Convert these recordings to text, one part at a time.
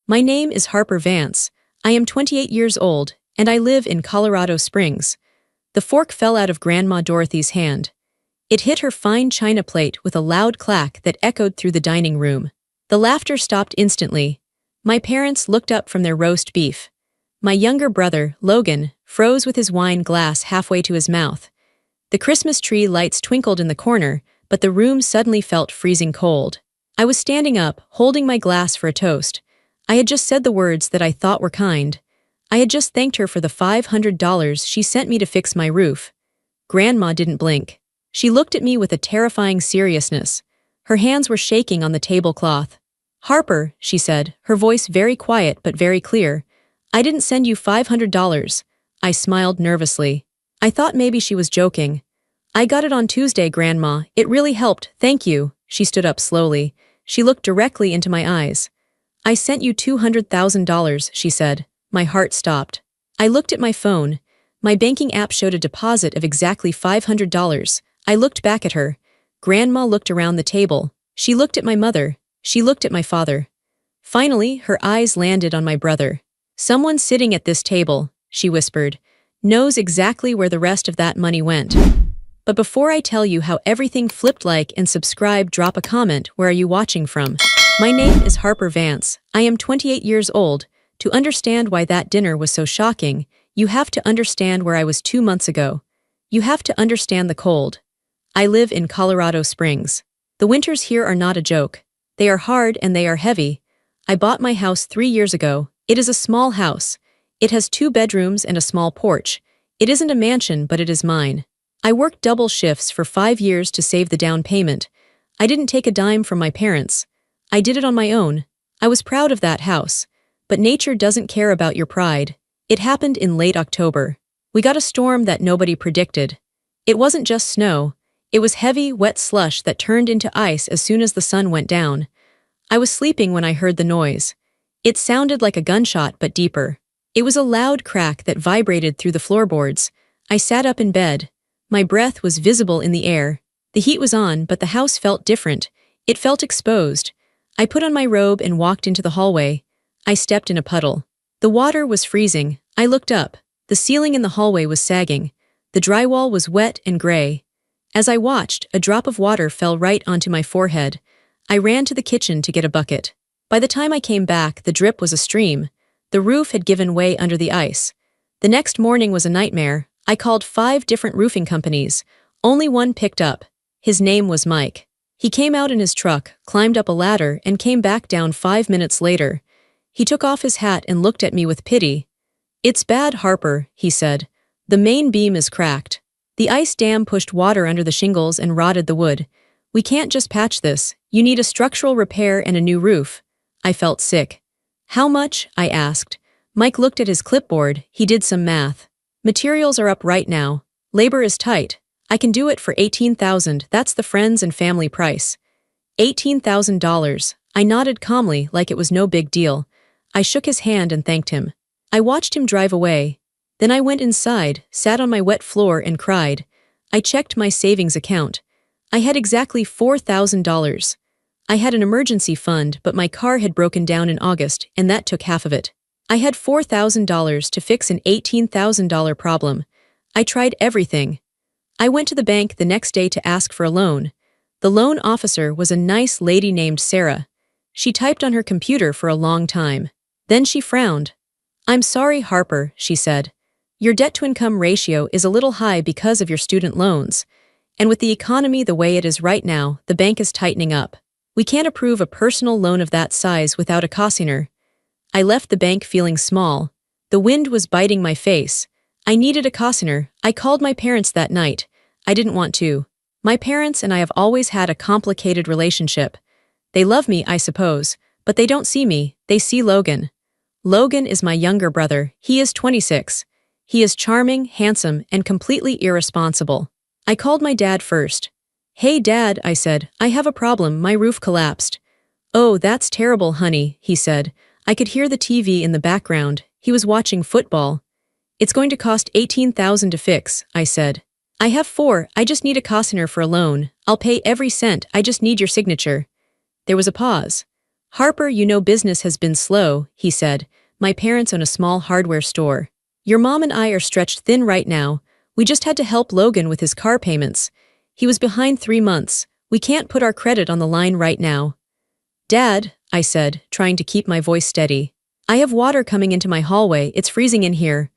My name is Harper Vance. I am 28 years old, and I live in Colorado Springs. The fork fell out of Grandma Dorothy's hand. It hit her fine china plate with a loud clack that echoed through the dining room. The laughter stopped instantly. My parents looked up from their roast beef. My younger brother, Logan, froze with his wine glass halfway to his mouth. The Christmas tree lights twinkled in the corner, but the room suddenly felt freezing cold. I was standing up, holding my glass for a toast. I had just said the words that I thought were kind. I had just thanked her for the $500 she sent me to fix my roof. Grandma didn't blink. She looked at me with a terrifying seriousness. Her hands were shaking on the tablecloth. "Harper," she said, her voice very quiet but very clear, "I didn't send you $500. I smiled nervously. I thought maybe she was joking. "I got it on Tuesday, Grandma. It really helped, thank you." She stood up slowly. She looked directly into my eyes. "I sent you $200,000, she said. My heart stopped. I looked at my phone. My banking app showed a deposit of exactly $500. I looked back at her. Grandma looked around the table. She looked at my mother. She looked at my father. Finally, her eyes landed on my brother. "Someone sitting at this table," she whispered, "knows exactly where the rest of that money went." But before I tell you how everything flipped, like and subscribe, drop a comment. Where are you watching from? My name is Harper Vance. I am 28 years old. To understand why that dinner was so shocking, you have to understand where I was 2 months ago. You have to understand the cold. I live in Colorado Springs. The winters here are not a joke. They are hard and they are heavy. I bought my house 3 years ago. It is a small house. It has 2 bedrooms and a small porch. It isn't a mansion, but it is mine. I worked double shifts for 5 years to save the down payment. I didn't take a dime from my parents. I did it on my own. I was proud of that house. But nature doesn't care about your pride. It happened in late October. We got a storm that nobody predicted. It wasn't just snow. It was heavy, wet slush that turned into ice as soon as the sun went down. I was sleeping when I heard the noise. It sounded like a gunshot but deeper. It was a loud crack that vibrated through the floorboards. I sat up in bed. My breath was visible in the air. The heat was on, but the house felt different. It felt exposed. I put on my robe and walked into the hallway. I stepped in a puddle. The water was freezing. I looked up. The ceiling in the hallway was sagging. The drywall was wet and gray. As I watched, a drop of water fell right onto my forehead. I ran to the kitchen to get a bucket. By the time I came back, the drip was a stream. The roof had given way under the ice. The next morning was a nightmare. I called 5 different roofing companies. Only one picked up. His name was Mike. He came out in his truck, climbed up a ladder, and came back down 5 minutes later. He took off his hat and looked at me with pity. "It's bad, Harper," he said. "The main beam is cracked. The ice dam pushed water under the shingles and rotted the wood. We can't just patch this. You need a structural repair and a new roof." I felt sick. "How much?" I asked. Mike looked at his clipboard. He did some math. "Materials are up right now. Labor is tight. I can do it for $18,000. That's the friends and family price." $18,000. I nodded calmly like it was no big deal. I shook his hand and thanked him. I watched him drive away. Then I went inside, sat on my wet floor and cried. I checked my savings account. I had exactly $4,000. I had an emergency fund, but my car had broken down in August, and that took half of it. I had $4,000 to fix an $18,000 problem. I tried everything. I went to the bank the next day to ask for a loan. The loan officer was a nice lady named Sarah. She typed on her computer for a long time. Then she frowned. "I'm sorry, Harper," she said. "Your debt-to-income ratio is a little high because of your student loans. And with the economy the way it is right now, the bank is tightening up. We can't approve a personal loan of that size without a cosigner." I left the bank feeling small. The wind was biting my face. I needed a cosigner. I called my parents that night. I didn't want to. My parents and I have always had a complicated relationship. They love me, I suppose, but they don't see me. They see Logan. Logan is my younger brother. He is 26. He is charming, handsome, and completely irresponsible. I called my dad first. "Hey, Dad," I said, "I have a problem. My roof collapsed." "Oh, that's terrible, honey," he said. I could hear the TV in the background. He was watching football. "It's going to cost $18,000 to fix," I said. "I have 4. I just need a cosigner for a loan. I'll pay every cent. I just need your signature." There was a pause. Harper, you know business has been slow, he said. My parents own a small hardware store. Your mom and I are stretched thin right now. We just had to help Logan with his car payments. He was behind 3 months. We can't put our credit on the line right now. Dad, I said, trying to keep my voice steady. I have water coming into my hallway, it's freezing in here.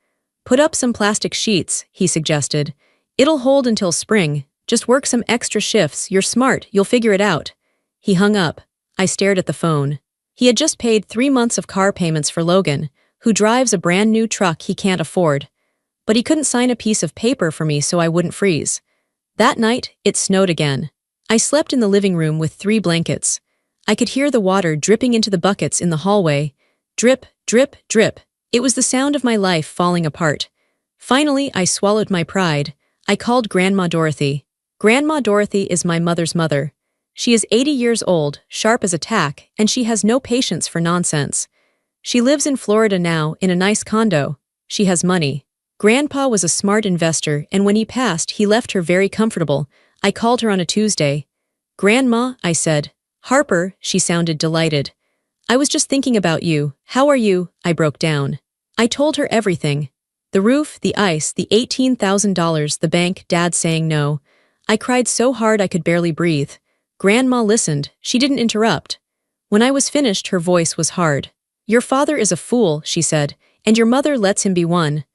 Put up some plastic sheets, he suggested. It'll hold until spring. Just work some extra shifts, you're smart, you'll figure it out. He hung up. I stared at the phone. He had just paid 3 months of car payments for Logan, who drives a brand new truck he can't afford. But he couldn't sign a piece of paper for me so I wouldn't freeze. That night, it snowed again. I slept in the living room with 3 blankets. I could hear the water dripping into the buckets in the hallway. Drip, drip, drip. It was the sound of my life falling apart. Finally, I swallowed my pride. I called Grandma Dorothy. Grandma Dorothy is my mother's mother. She is 80 years old, sharp as a tack, and she has no patience for nonsense. She lives in Florida now, in a nice condo. She has money. Grandpa was a smart investor, and when he passed, he left her very comfortable. I called her on a Tuesday. Grandma, I said. Harper, she sounded delighted. I was just thinking about you. How are you? I broke down. I told her everything. The roof, the ice, the $18,000, the bank, Dad saying no. I cried so hard I could barely breathe. Grandma listened. She didn't interrupt. When I was finished, her voice was hard. Your father is a fool, she said, and your mother lets him be one.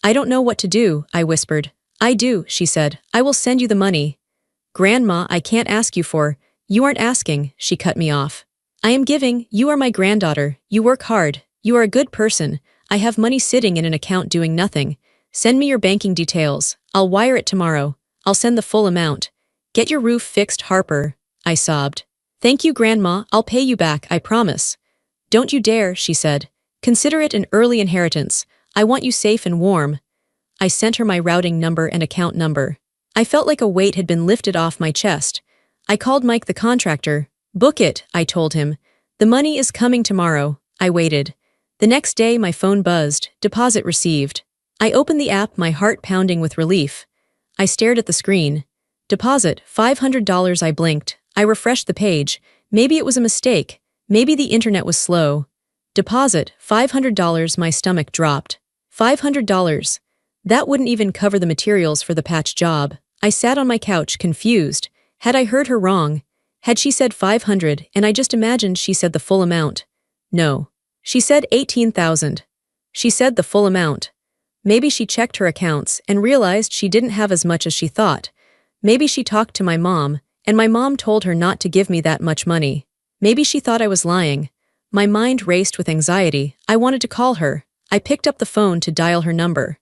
I don't know what to do, I whispered. I do, she said. I will send you the money. Grandma, I can't ask you for. You aren't asking, she cut me off. I am giving. You are my granddaughter. You work hard. You are a good person. I have money sitting in an account doing nothing. Send me your banking details. I'll wire it tomorrow. I'll send the full amount. Get your roof fixed, Harper, I sobbed. Thank you, Grandma. I'll pay you back, I promise. Don't you dare, she said. Consider it an early inheritance. I want you safe and warm. I sent her my routing number and account number. I felt like a weight had been lifted off my chest. I called Mike the contractor. Book it, I told him. The money is coming tomorrow. I waited. The next day my phone buzzed. Deposit received. I opened the app, my heart pounding with relief. I stared at the screen. Deposit, $500. I blinked. I refreshed the page. Maybe it was a mistake. Maybe the internet was slow. Deposit, $500. My stomach dropped. $500. That wouldn't even cover the materials for the patch job. I sat on my couch, confused. Had I heard her wrong? Had she said 500 and I just imagined she said the full amount? No. She said 18,000. She said the full amount. Maybe she checked her accounts and realized she didn't have as much as she thought. Maybe she talked to my mom, and my mom told her not to give me that much money. Maybe she thought I was lying. My mind raced with anxiety. I wanted to call her. I picked up the phone to dial her number.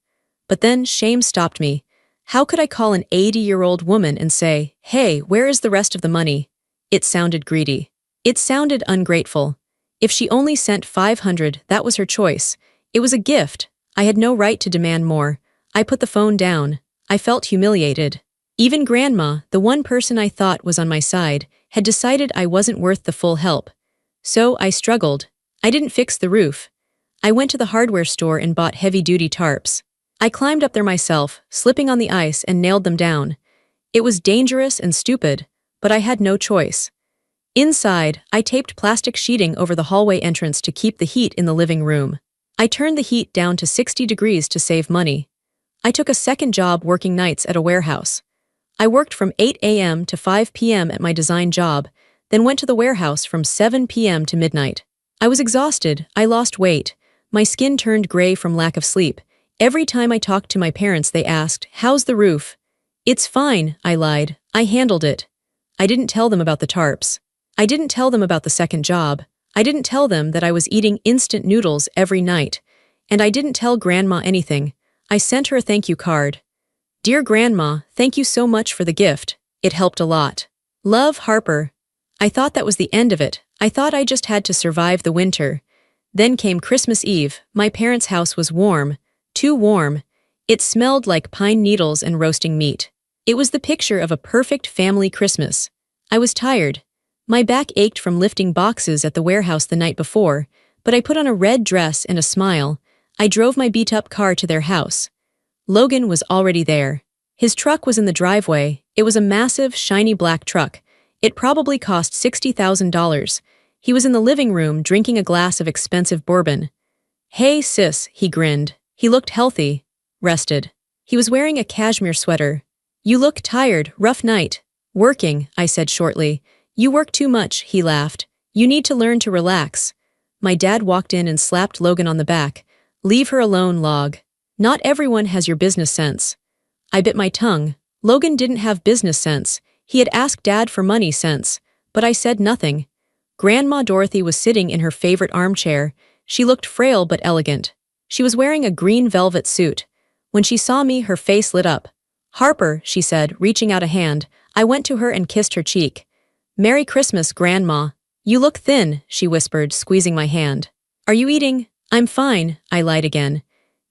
But then shame stopped me. How could I call an 80-year-old woman and say, "Hey, where is the rest of the money?" It sounded greedy. It sounded ungrateful. If she only sent 500, that was her choice. It was a gift. I had no right to demand more. I put the phone down. I felt humiliated. Even Grandma, the one person I thought was on my side, had decided I wasn't worth the full help. So I struggled. I didn't fix the roof. I went to the hardware store and bought heavy-duty tarps. I climbed up there myself, slipping on the ice, and nailed them down. It was dangerous and stupid, but I had no choice. Inside, I taped plastic sheeting over the hallway entrance to keep the heat in the living room. I turned the heat down to 60 degrees to save money. I took a second job working nights at a warehouse. I worked from 8 a.m. to 5 p.m. at my design job, then went to the warehouse from 7 p.m. to midnight. I was exhausted. I lost weight. My skin turned gray from lack of sleep. Every time I talked to my parents, they asked, "How's the roof?" "It's fine," I lied. "I handled it." I didn't tell them about the tarps. I didn't tell them about the second job. I didn't tell them that I was eating instant noodles every night. And I didn't tell Grandma anything. I sent her a thank you card. "Dear Grandma, thank you so much for the gift. It helped a lot. Love, Harper." I thought that was the end of it. I thought I just had to survive the winter. Then came Christmas Eve. My parents' house was warm. Too warm. It smelled like pine needles and roasting meat. It was the picture of a perfect family Christmas. I was tired. My back ached from lifting boxes at the warehouse the night before, but I put on a red dress and a smile. I drove my beat-up car to their house. Logan was already there. His truck was in the driveway. It was a massive, shiny black truck. It probably cost $60,000. He was in the living room drinking a glass of expensive bourbon. "Hey, sis," he grinned. He looked healthy, rested. He was wearing a cashmere sweater. "You look tired, rough night." "Working," I said shortly. "You work too much," he laughed. "You need to learn to relax." My dad walked in and slapped Logan on the back. "Leave her alone, Log. Not everyone has your business sense." I bit my tongue. Logan didn't have business sense. He had asked Dad for money sense. But I said nothing. Grandma Dorothy was sitting in her favorite armchair. She looked frail but elegant. She was wearing a green velvet suit. When she saw me, her face lit up. "Harper," she said, reaching out a hand. I went to her and kissed her cheek. "Merry Christmas, Grandma." "You look thin," she whispered, squeezing my hand. "Are you eating?" "I'm fine," I lied again.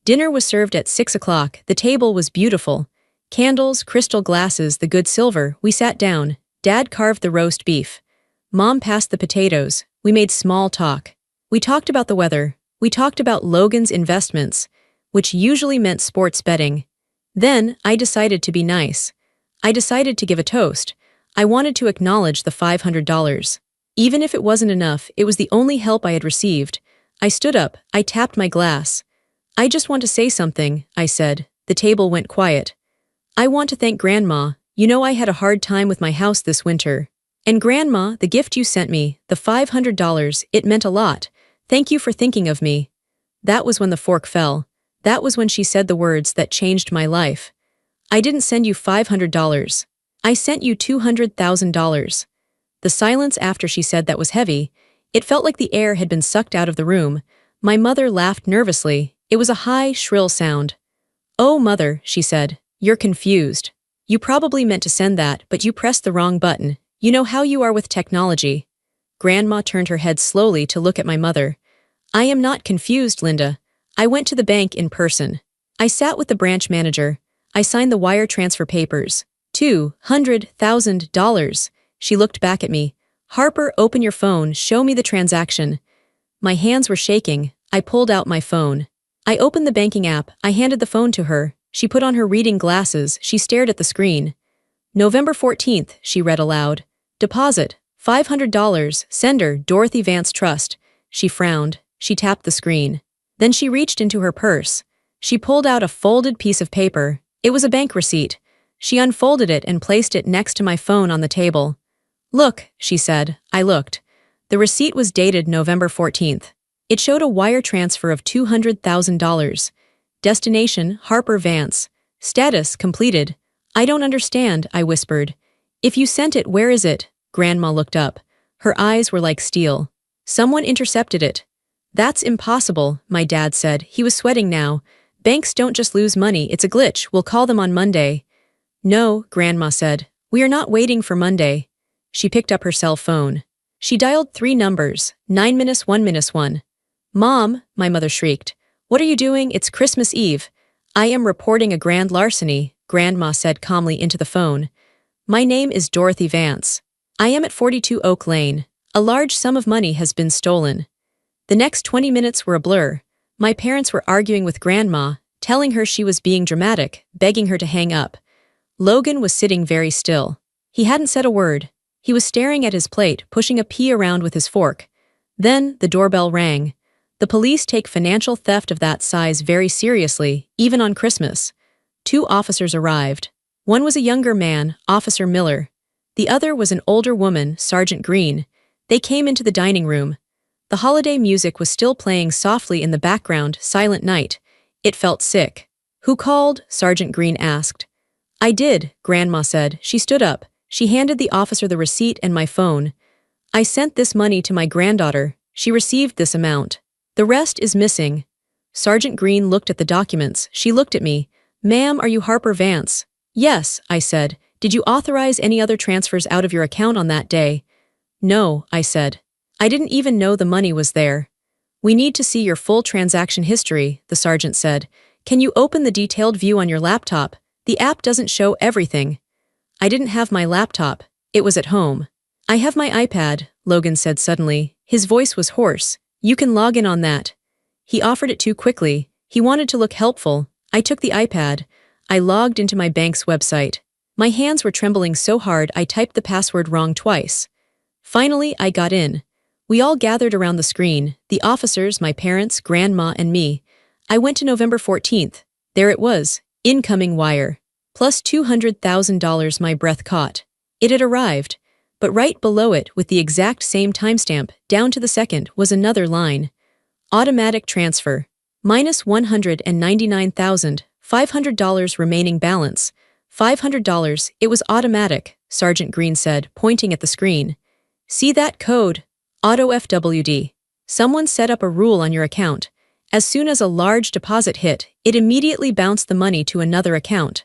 Dinner was served at 6 o'clock. The table was beautiful. Candles, crystal glasses, the good silver. We sat down. Dad carved the roast beef. Mom passed the potatoes. We made small talk. We talked about the weather. We talked about Logan's investments, which usually meant sports betting. Then, I decided to be nice. I decided to give a toast. I wanted to acknowledge the $500. Even if it wasn't enough, it was the only help I had received. I stood up. I tapped my glass. "I just want to say something," I said. The table went quiet. "I want to thank Grandma. You know I had a hard time with my house this winter. And Grandma, the gift you sent me, the $500, it meant a lot. Thank you for thinking of me." That was when the fork fell. That was when she said the words that changed my life. "I didn't send you $500. I sent you $200,000. The silence after she said that was heavy. It felt like the air had been sucked out of the room. My mother laughed nervously. It was a high, shrill sound. "Oh, Mother," she said, "you're confused. You probably meant to send that, but you pressed the wrong button. You know how you are with technology." Grandma turned her head slowly to look at my mother. "I am not confused, Linda. I went to the bank in person. I sat with the branch manager. I signed the wire transfer papers. $200,000. She looked back at me. "Harper, open your phone, show me the transaction." My hands were shaking. I pulled out my phone. I opened the banking app. I handed the phone to her. She put on her reading glasses. She stared at the screen. "November 14th, she read aloud. "Deposit, $500, sender, Dorothy Vance Trust." She frowned. She tapped the screen. Then she reached into her purse. She pulled out a folded piece of paper. It was a bank receipt. She unfolded it and placed it next to my phone on the table. "Look," she said. I looked. The receipt was dated November 14th. It showed a wire transfer of $200,000. Destination, Harper Vance. Status, completed. "I don't understand," I whispered. "If you sent it, where is it?" Grandma looked up. Her eyes were like steel. "Someone intercepted it." "That's impossible," my dad said. He was sweating now. "Banks don't just lose money, it's a glitch. We'll call them on Monday." "No," Grandma said. "We are not waiting for Monday." She picked up her cell phone. She dialed 3 numbers, 9-1-1. "Mom," my mother shrieked. "What are you doing? It's Christmas Eve." "I am reporting a grand larceny," Grandma said calmly into the phone. "My name is Dorothy Vance. I am at 42 Oak Lane. A large sum of money has been stolen." The next 20 minutes were a blur. My parents were arguing with Grandma, telling her she was being dramatic, begging her to hang up. Logan was sitting very still. He hadn't said a word. He was staring at his plate, pushing a pea around with his fork. Then the doorbell rang. The police take financial theft of that size very seriously, even on Christmas. 2 officers arrived. One was a younger man, Officer Miller. The other was an older woman, Sergeant Green. They came into the dining room. The holiday music was still playing softly in the background, Silent Night. It felt sick. "Who called?" Sergeant Green asked. "I did," Grandma said. She stood up. She handed the officer the receipt and my phone. "I sent this money to my granddaughter. She received this amount. The rest is missing." Sergeant Green looked at the documents. She looked at me. "Ma'am, are you Harper Vance?" "Yes," I said. "Did you authorize any other transfers out of your account on that day?" "No," I said. "I didn't even know the money was there." "We need to see your full transaction history," the sergeant said. "Can you open the detailed view on your laptop? The app doesn't show everything." I didn't have my laptop. It was at home. "I have my iPad," Logan said suddenly. His voice was hoarse. "You can log in on that." He offered it too quickly. He wanted to look helpful. I took the iPad. I logged into my bank's website. My hands were trembling so hard I typed the password wrong twice. Finally, I got in. We all gathered around the screen, the officers, my parents, grandma, and me. I went to November 14th. There it was, incoming wire. Plus $200,000 my breath caught. It had arrived. But right below it, with the exact same timestamp, down to the second, was another line. Automatic transfer. Minus $199,500 remaining balance. $500, it was automatic, Sergeant Green said, pointing at the screen. See that code? Auto FWD. Someone set up a rule on your account. As soon as a large deposit hit, it immediately bounced the money to another account.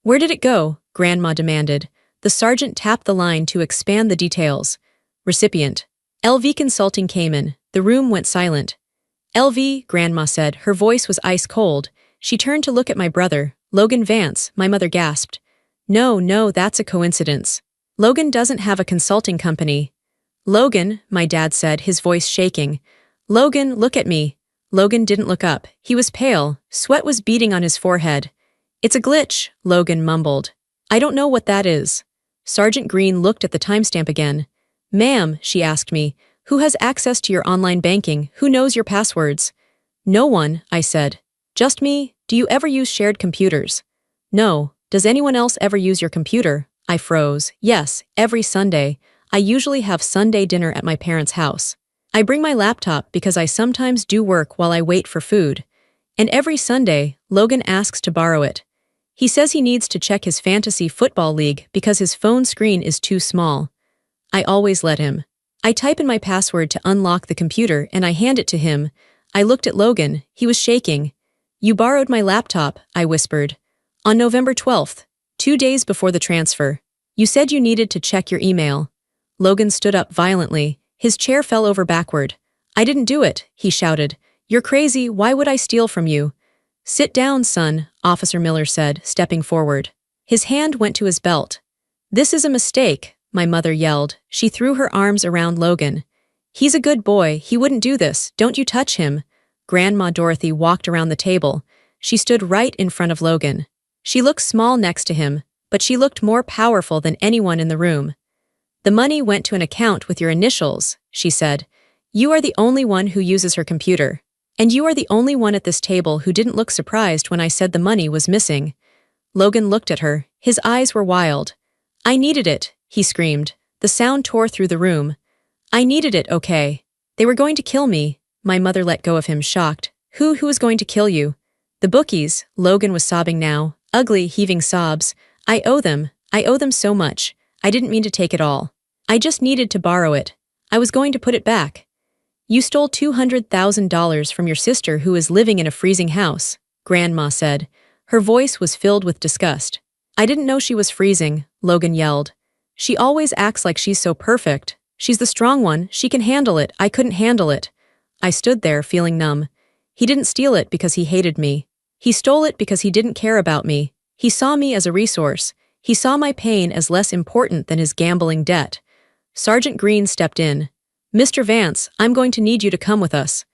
Where did it go? Grandma demanded. The sergeant tapped the line to expand the details. Recipient. LV Consulting came in. The room went silent. LV, Grandma said. Her voice was ice cold. She turned to look at my brother, Logan Vance. My mother gasped. No, that's a coincidence. Logan doesn't have a consulting company. Logan, my dad said, his voice shaking. Logan, look at me. Logan didn't look up. He was pale. Sweat was beading on his forehead. It's a glitch, Logan mumbled. I don't know what that is. Sergeant Green looked at the timestamp again. Ma'am, she asked me, who has access to your online banking? Who knows your passwords? No one, I said. Just me? Do you ever use shared computers? No. Does anyone else ever use your computer? I froze. Yes, every Sunday. I usually have Sunday dinner at my parents' house. I bring my laptop because I sometimes do work while I wait for food. And every Sunday, Logan asks to borrow it. He says he needs to check his fantasy football league because his phone screen is too small. I always let him. I type in my password to unlock the computer and I hand it to him. I looked at Logan. He was shaking. You borrowed my laptop, I whispered. On November 12th, 2 days before the transfer. You said you needed to check your email. Logan stood up violently. His chair fell over backward. I didn't do it, he shouted. You're crazy, why would I steal from you? Sit down, son, Officer Miller said, stepping forward. His hand went to his belt. This is a mistake, my mother yelled. She threw her arms around Logan. He's a good boy, he wouldn't do this, don't you touch him. Grandma Dorothy walked around the table. She stood right in front of Logan. She looked small next to him, but she looked more powerful than anyone in the room. The money went to an account with your initials, she said. You are the only one who uses her computer. And you are the only one at this table who didn't look surprised when I said the money was missing. Logan looked at her. His eyes were wild. I needed it, he screamed. The sound tore through the room. I needed it, okay. They were going to kill me. My mother let go of him, shocked. Who was going to kill you? The bookies. Logan was sobbing now. Ugly, heaving sobs. I owe them so much. I didn't mean to take it all. I just needed to borrow it. I was going to put it back. You stole $200,000 from your sister who is living in a freezing house, Grandma said. Her voice was filled with disgust. I didn't know she was freezing, Logan yelled. She always acts like she's so perfect. She's the strong one, she can handle it, I couldn't handle it. I stood there, feeling numb. He didn't steal it because he hated me. He stole it because he didn't care about me. He saw me as a resource. He saw my pain as less important than his gambling debt. Sergeant Green stepped in. Mr. Vance, I'm going to need you to come with us.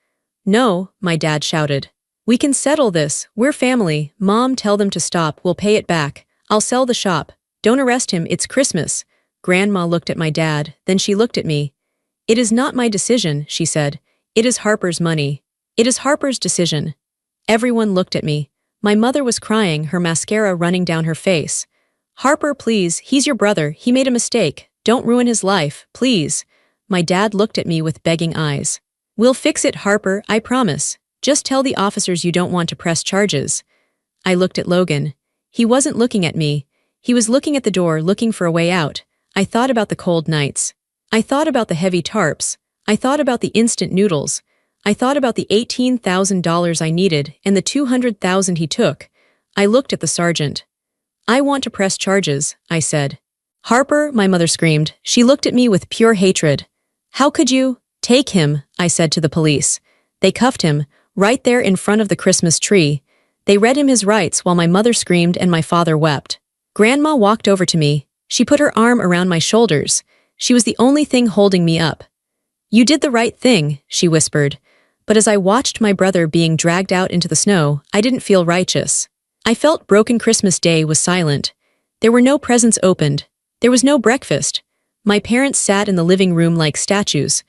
No, my dad shouted. We can settle this. We're family. Mom, tell them to stop. We'll pay it back. I'll sell the shop. Don't arrest him. It's Christmas. Grandma looked at my dad. Then she looked at me. It is not my decision, she said. It is Harper's money. It is Harper's decision. Everyone looked at me. My mother was crying, her mascara running down her face. Harper, please. He's your brother. He made a mistake. Don't ruin his life, please. My dad looked at me with begging eyes. We'll fix it, Harper, I promise. Just tell the officers you don't want to press charges. I looked at Logan. He wasn't looking at me. He was looking at the door, looking for a way out. I thought about the cold nights. I thought about the heavy tarps. I thought about the instant noodles. I thought about the $18,000 I needed and the $200,000 he took. I looked at the sergeant. I want to press charges, I said. Harper, my mother screamed. She looked at me with pure hatred. How could you? Take him, I said to the police. They cuffed him, right there in front of the Christmas tree. They read him his rights while my mother screamed and my father wept. Grandma walked over to me. She put her arm around my shoulders. She was the only thing holding me up. You did the right thing, she whispered. But as I watched my brother being dragged out into the snow, I didn't feel righteous. I felt broken. Christmas Day was silent. There were no presents opened. There was no breakfast. My parents sat in the living room like statues.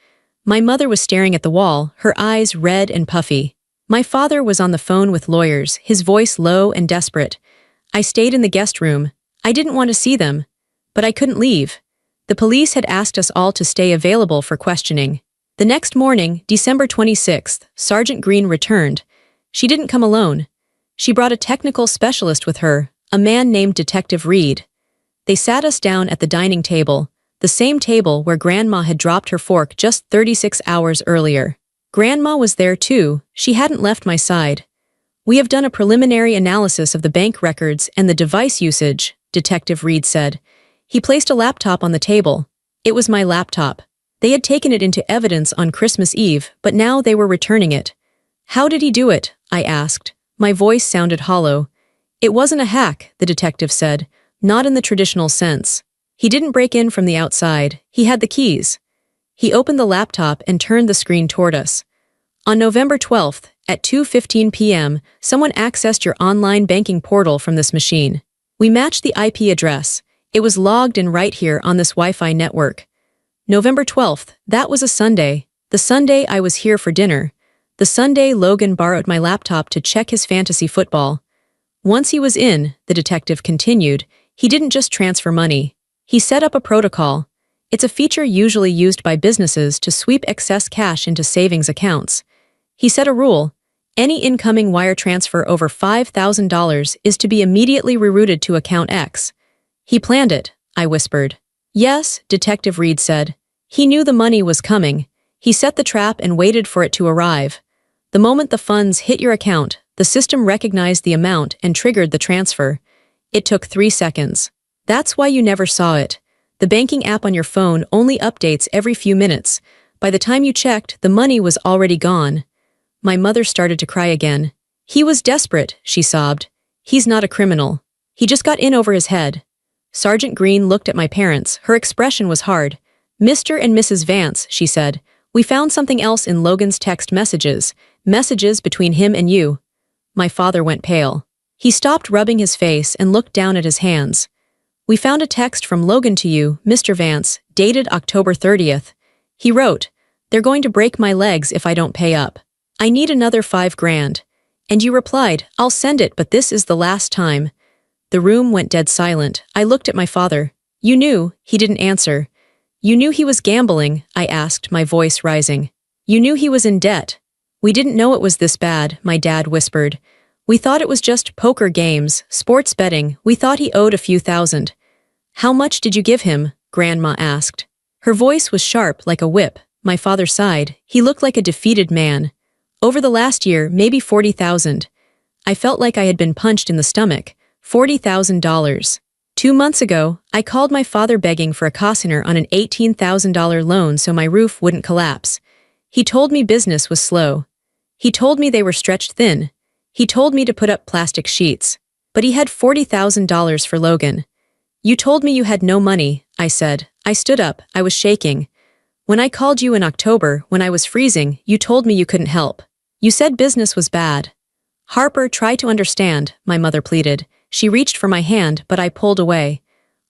My mother was staring at the wall, her eyes red and puffy. My father was on the phone with lawyers, his voice low and desperate. I stayed in the guest room. I didn't want to see them. But I couldn't leave. The police had asked us all to stay available for questioning. The next morning, December 26th, Sergeant Green returned. She didn't come alone. She brought a technical specialist with her, a man named Detective Reed. They sat us down at the dining table, the same table where Grandma had dropped her fork just 36 hours earlier. Grandma was there too. She hadn't left my side. "We have done a preliminary analysis of the bank records and the device usage," Detective Reed said. He placed a laptop on the table. It was my laptop. They had taken it into evidence on Christmas Eve, but now they were returning it. "How did he do it?" I asked. My voice sounded hollow. "It wasn't a hack," the detective said. "Not in the traditional sense. He didn't break in from the outside. He had the keys." He opened the laptop and turned the screen toward us. "On November 12th, at 2:15 p.m., someone accessed your online banking portal from this machine. We matched the IP address. It was logged in right here on this Wi-Fi network. November 12th, that was a Sunday. The Sunday I was here for dinner. The Sunday Logan borrowed my laptop to check his fantasy football. Once he was in," the detective continued, "he didn't just transfer money. He set up a protocol. It's a feature usually used by businesses to sweep excess cash into savings accounts. He set a rule. Any incoming wire transfer over $5,000 is to be immediately rerouted to account X. He planned it," I whispered. "Yes," Detective Reed said. "He knew the money was coming. He set the trap and waited for it to arrive. The moment the funds hit your account, the system recognized the amount and triggered the transfer. It took 3 seconds. That's why you never saw it. The banking app on your phone only updates every few minutes. By the time you checked, the money was already gone." My mother started to cry again. "He was desperate," she sobbed. "He's not a criminal. He just got in over his head." Sergeant Green looked at my parents. Her expression was hard. "Mr. and Mrs. Vance," she said, "we found something else in Logan's text messages. Messages between him and you." My father went pale. He stopped rubbing his face and looked down at his hands. "We found a text from Logan to you, Mr. Vance, dated October 30th. He wrote, 'They're going to break my legs if I don't pay up. I need another $5,000. And you replied, 'I'll send it, but this is the last time.'" The room went dead silent. I looked at my father. "You knew," he didn't answer. "You knew he was gambling?" I asked, my voice rising. "You knew he was in debt?" "We didn't know it was this bad," my dad whispered. "We thought it was just poker games, sports betting. We thought he owed a few thousand." "How much did you give him?" Grandma asked. Her voice was sharp like a whip. My father sighed. He looked like a defeated man. "Over the last year, maybe 40,000. I felt like I had been punched in the stomach. $40,000. 2 months ago, I called my father begging for a cosigner on an $18,000 loan so my roof wouldn't collapse. He told me business was slow. He told me they were stretched thin. He told me to put up plastic sheets. But he had $40,000 for Logan. "You told me you had no money," I said. I stood up. I was shaking. "When I called you in October, when I was freezing, you told me you couldn't help. You said business was bad." "Harper, try to understand," my mother pleaded. She reached for my hand, but I pulled away.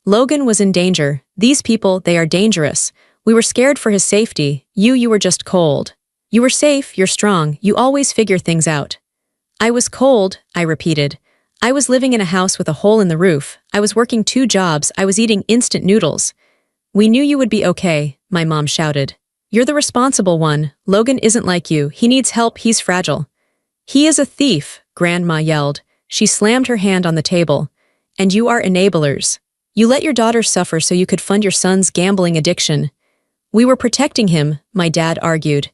"Logan was in danger. These people, they are dangerous. We were scared for his safety. You were just cold. You were safe, you're strong, you always figure things out." "I was cold," I repeated. "I was living in a house with a hole in the roof. I was working 2 jobs. I was eating instant noodles." "We knew you would be okay," my mom shouted. "You're the responsible one. Logan isn't like you. He needs help. He's fragile." "He is a thief," Grandma yelled. She slammed her hand on the table. "And you are enablers. You let your daughter suffer so you could fund your son's gambling addiction." "We were protecting him," my dad argued.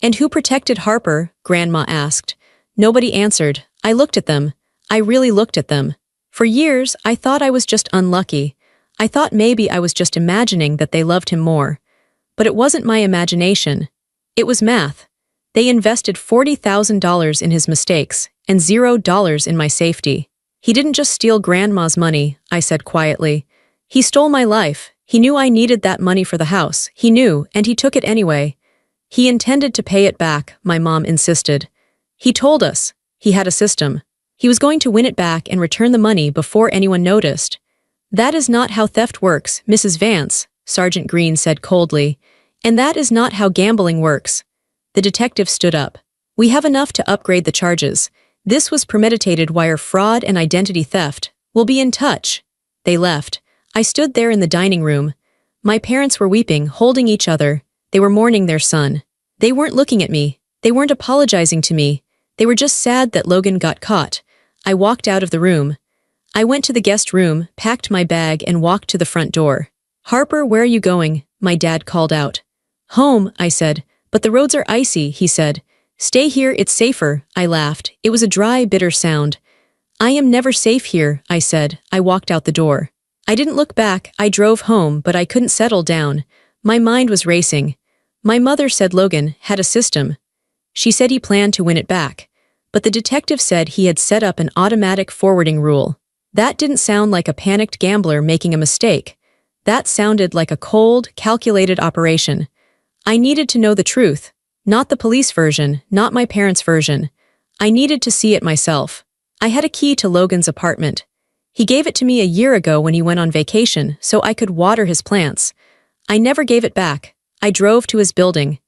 "And who protected Harper?" Grandma asked. Nobody answered. I looked at them. I really looked at them. For years, I thought I was just unlucky. I thought maybe I was just imagining that they loved him more. But it wasn't my imagination. It was math. They invested $40,000 in his mistakes and $0 in my safety. "He didn't just steal Grandma's money," I said quietly. "He stole my life. He knew I needed that money for the house. He knew, and he took it anyway." "He intended to pay it back," my mom insisted. "He told us. He had a system. He was going to win it back and return the money before anyone noticed." "That is not how theft works, Mrs. Vance," Sergeant Green said coldly. And that is not how gambling works. The detective stood up. We have enough to upgrade the charges. This was premeditated wire fraud and identity theft. We'll be in touch. They left. I stood there in the dining room. My parents were weeping, holding each other. They were mourning their son. They weren't looking at me. They weren't apologizing to me. They were just sad that Logan got caught. I walked out of the room. I went to the guest room, packed my bag, and walked to the front door. Harper, where are you going? My dad called out. Home, I said. But the roads are icy, he said. Stay here, it's safer, I laughed. It was a dry, bitter sound. I am never safe here, I said. I walked out the door. I didn't look back. I drove home, but I couldn't settle down. My mind was racing. My mother said Logan had a system. She said he planned to win it back. But the detective said he had set up an automatic forwarding rule. That didn't sound like a panicked gambler making a mistake. That sounded like a cold, calculated operation. I needed to know the truth. Not the police version, not my parents' version. I needed to see it myself. I had a key to Logan's apartment. He gave it to me a year ago when he went on vacation so I could water his plants. I never gave it back. I drove to his building.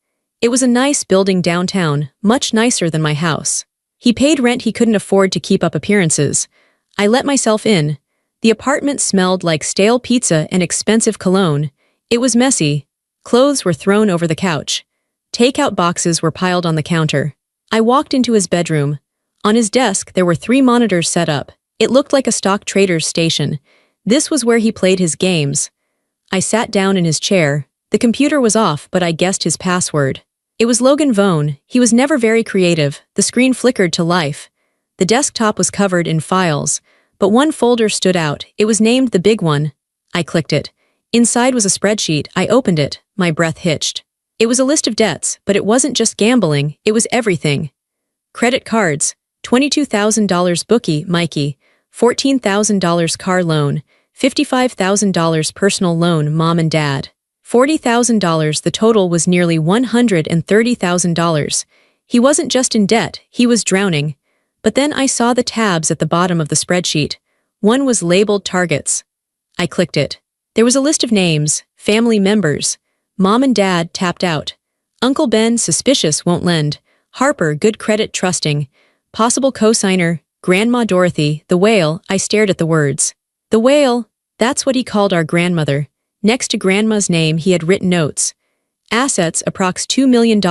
It was a nice building downtown, much nicer than my house. He paid rent he couldn't afford to keep up appearances. I let myself in. The apartment smelled like stale pizza and expensive cologne. It was messy. Clothes were thrown over the couch. Takeout boxes were piled on the counter. I walked into his bedroom. On his desk, there were 3 monitors set up. It looked like a stock trader's station. This was where he played his games. I sat down in his chair. The computer was off, but I guessed his password. It was Logan Vone. He was never very creative. The screen flickered to life. The desktop was covered in files, but one folder stood out. It was named the big one. I clicked it. Inside was a spreadsheet. I opened it. My breath hitched. It was a list of debts, but it wasn't just gambling. It was everything. Credit cards, $22,000 bookie, Mikey, $14,000 car loan, $55,000 personal loan, mom and dad, $40,000. The total was nearly $130,000. He wasn't just in debt, he was drowning. But then I saw the tabs at the bottom of the spreadsheet. One was labeled targets. I clicked it. There was a list of names, family members. Mom and dad tapped out. Uncle Ben, suspicious, won't lend. Harper, good credit, trusting. Possible cosigner, Grandma Dorothy, the whale. I stared at the words. The whale, that's what he called our grandmother. Next to Grandma's name he had written notes. Assets, approx $2 million.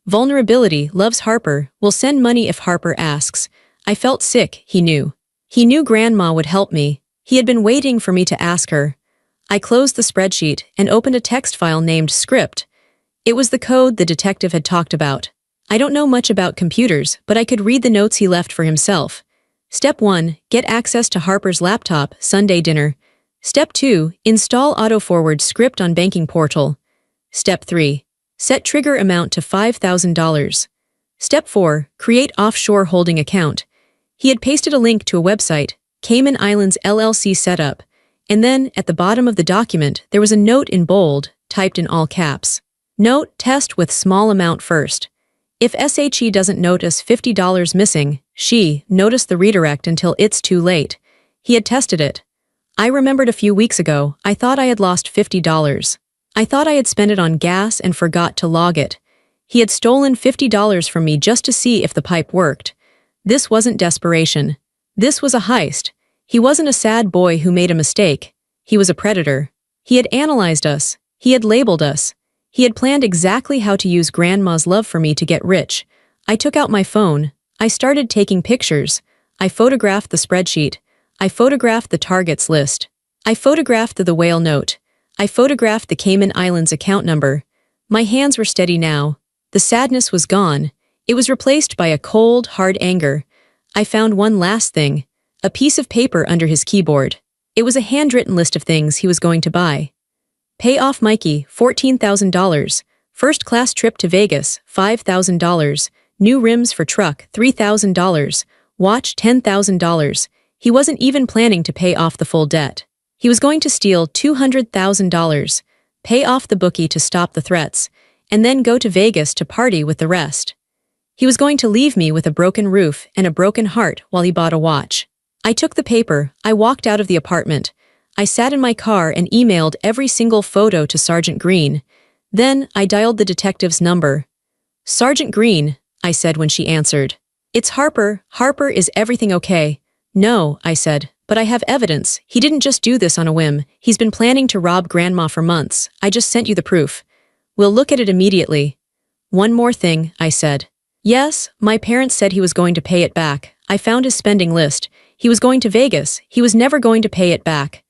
Vulnerability, loves Harper, will send money if Harper asks. I felt sick, he knew. He knew Grandma would help me. He had been waiting for me to ask her. I closed the spreadsheet and opened a text file named Script. It was the code the detective had talked about. I don't know much about computers, but I could read the notes he left for himself. Step 1, get access to Harper's laptop, Sunday dinner. Step 2, install auto-forward script on banking portal. Step 3, set trigger amount to $5,000. Step 4, create offshore holding account. He had pasted a link to a website, Cayman Islands LLC setup, and then, at the bottom of the document, there was a note in bold, typed in all caps. Note, test with small amount first. If SHE doesn't notice $50 missing, she notice the redirect until it's too late. He had tested it. I remembered a few weeks ago, I thought I had lost $50. I thought I had spent it on gas and forgot to log it. He had stolen $50 from me just to see if the pipe worked. This wasn't desperation. This was a heist. He wasn't a sad boy who made a mistake. He was a predator. He had analyzed us. He had labeled us. He had planned exactly how to use Grandma's love for me to get rich. I took out my phone. I started taking pictures. I photographed the spreadsheet. I photographed the targets list. I photographed the whale note. I photographed the Cayman Islands account number. My hands were steady now. The sadness was gone. It was replaced by a cold, hard anger. I found one last thing. A piece of paper under his keyboard. It was a handwritten list of things he was going to buy. Pay off Mikey, $14,000. First class trip to Vegas, $5,000. New rims for truck, $3,000. Watch, $10,000. He wasn't even planning to pay off the full debt. He was going to steal $200,000, pay off the bookie to stop the threats, and then go to Vegas to party with the rest. He was going to leave me with a broken roof and a broken heart while he bought a watch. I took the paper. I walked out of the apartment. I sat in my car and emailed every single photo to Sergeant Green. Then I dialed the detective's number. "Sergeant Green," I said when she answered. "It's Harper. Harper, is everything okay?" "No," I said, "but I have evidence. He didn't just do this on a whim. He's been planning to rob Grandma for months. I just sent you the proof. We'll look at it immediately." "One more thing," I said. "Yes, my parents said he was going to pay it back. I found his spending list. He was going to Vegas. He was never going to pay it back."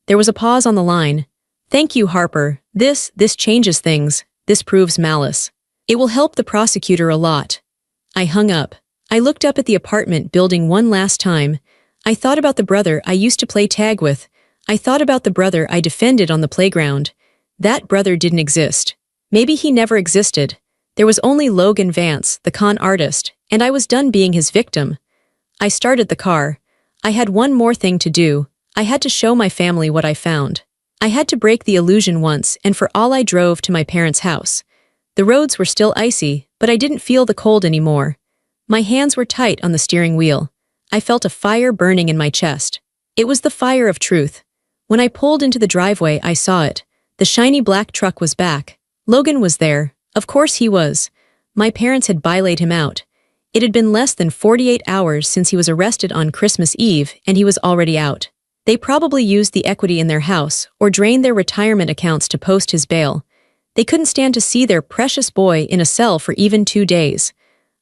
There was a pause on the line. "Thank you, Harper. This changes things. This proves malice. It will help the prosecutor a lot." I hung up. I looked up at the apartment building one last time. I thought about the brother I used to play tag with. I thought about the brother I defended on the playground. That brother didn't exist. Maybe he never existed. There was only Logan Vance, the con artist, and I was done being his victim. I started the car. I had one more thing to do. I had to show my family what I found. I had to break the illusion once and for all. I drove to my parents' house. The roads were still icy, but I didn't feel the cold anymore. My hands were tight on the steering wheel. I felt a fire burning in my chest. It was the fire of truth. When I pulled into the driveway, I saw it. The shiny black truck was back. Logan was there. Of course he was. My parents had bylaid him out. It had been less than 48 hours since he was arrested on Christmas Eve, and he was already out. They probably used the equity in their house or drained their retirement accounts to post his bail. They couldn't stand to see their precious boy in a cell for even 2 days.